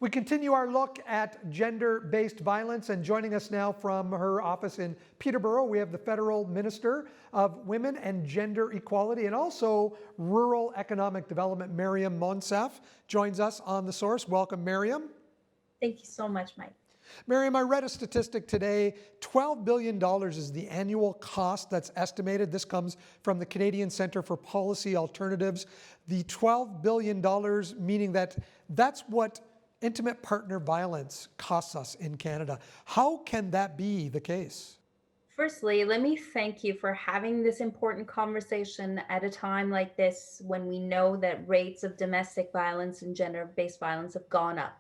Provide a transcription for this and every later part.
We continue our look at gender-based violence, and joining us now from her office in Peterborough, we have the Federal Minister of Women and Gender Equality and also Rural Economic Development, Maryam Monsef, joins us on The Source. Welcome, Maryam. Thank you so much, Mike. Maryam, I read a statistic today. $12 billion is the annual cost that's estimated. This comes from the Canadian Centre for Policy Alternatives. The $12 billion meaning that that's what intimate partner violence costs us in Canada. How can that be the case? Firstly, let me thank you for having this important conversation at a time like this when we know that rates of domestic violence and gender-based violence have gone up.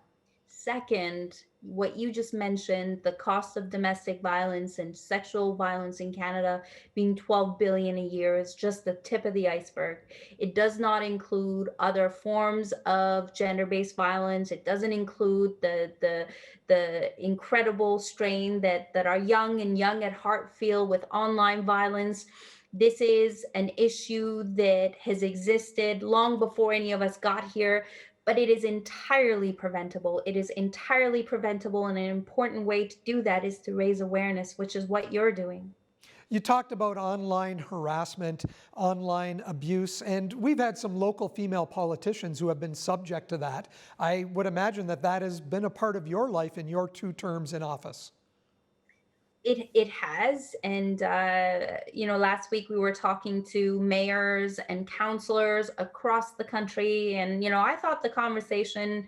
Second, what you just mentioned, the cost of domestic violence and sexual violence in Canada being 12 billion a year is just the tip of the iceberg. It does not include other forms of gender-based violence. It doesn't include the incredible strain that our young at heart feel with online violence. This is an issue that has existed long before any of us got here, but it is entirely preventable. It is entirely preventable, and an important way to do that is to raise awareness, which is what you're doing. You talked about online harassment, online abuse, and we've had some local female politicians who have been subject to that. I would imagine that that has been a part of your life in your 2 terms in office. It has, and last week we were talking to mayors and councillors across the country, and I thought the conversation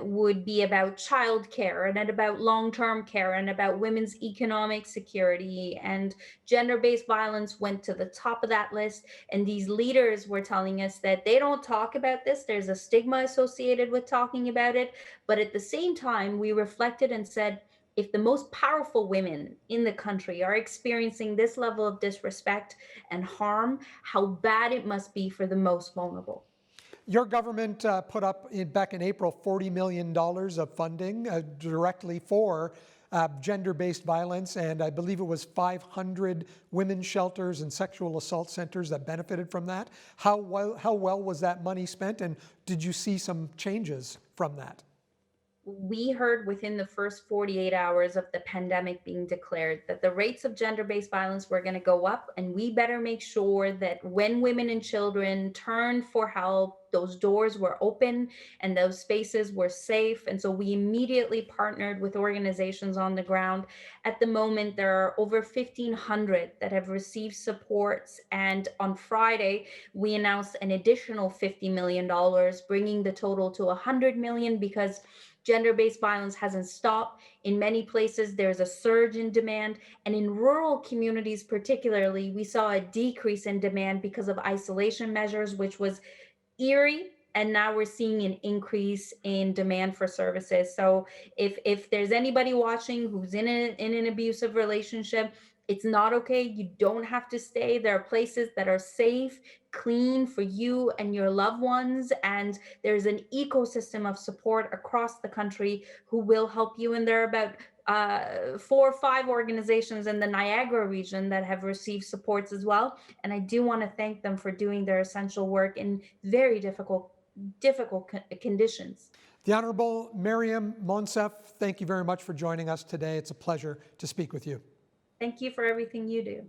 would be about childcare and about long-term care and about women's economic security, and gender-based violence went to the top of that list. And these leaders were telling us that they don't talk about this. There's a stigma associated with talking about it, but at the same time, we reflected and said, if the most powerful women in the country are experiencing this level of disrespect and harm, how bad it must be for the most vulnerable. Your government put up back in April $40 million of funding directly for gender-based violence, and I believe it was 500 women's shelters and sexual assault centers that benefited from that. How well was that money spent, and did you see some changes from that? We heard within the first 48 hours of the pandemic being declared that the rates of gender-based violence were going to go up, and we better make sure that when women and children turned for help, those doors were open and those spaces were safe. And so we immediately partnered with organizations on the ground. At the moment, there are over 1,500 that have received supports, and on Friday we announced an additional $50 million, bringing the total to $100 million, because gender-based violence hasn't stopped. In many places, there's a surge in demand. And in rural communities particularly, we saw a decrease in demand because of isolation measures, which was eerie. And now we're seeing an increase in demand for services. So if there's anybody watching who's in an abusive relationship, it's not okay. You don't have to stay. There are places that are safe, clean for you and your loved ones. And there's an ecosystem of support across the country who will help you. And there are about 4 or 5 organizations in the Niagara region that have received supports as well. And I do want to thank them for doing their essential work in very difficult conditions. The Honourable Maryam Monsef, thank you very much for joining us today. It's a pleasure to speak with you. Thank you for everything you do.